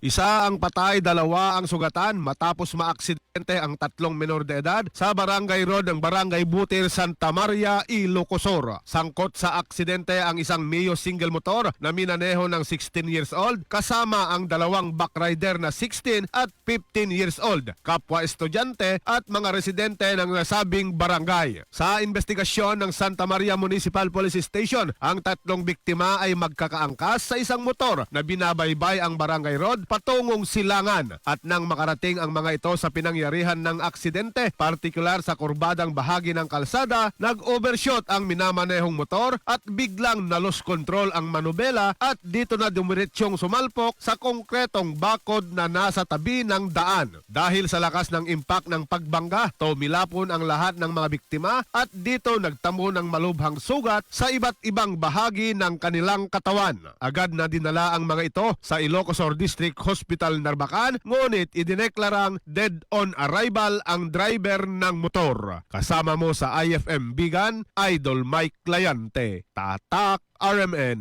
Isa ang patay, dalawa ang sugatan matapos maaksidente ang tatlong menor de edad sa Barangay Road ng Barangay Butir, Santa Maria, Ilocosur. Sangkot sa aksidente ang isang Mio single motor na minaneho ng 16 years old kasama ang dalawang backrider na 16 at 15 years old, kapwa estudyante at mga residente ng nasabing barangay. Sa investigasyon ng Santa Maria Municipal Police Station, ang tatlong biktima ay magkakaangkas sa isang motor na binabaybay ang Barangay Road patungong Silangan, at nang makarating ang mga ito sa pinangyarihan ng aksidente, partikular sa kurbadang bahagi ng kalsada, nag-overshot ang minamanehong motor at biglang na-loss control ang manubela at dito na dumiretsyong sumalpok sa konkretong bakod na nasa tabi ng daan. Dahil sa lakas ng impact ng pagbangga, tumilapon ang lahat ng mga biktima at dito nagtamo ng malubhang sugat sa iba't ibang bahagi ng kanilang katawan. Agad na dinala ang mga ito sa Ilocosur District Hospital Narbacan, ngunit idineklarang dead on arrival ang driver ng motor. Kasama mo sa IFM Bigan, Idol Mike Clayante, Tatak RMN.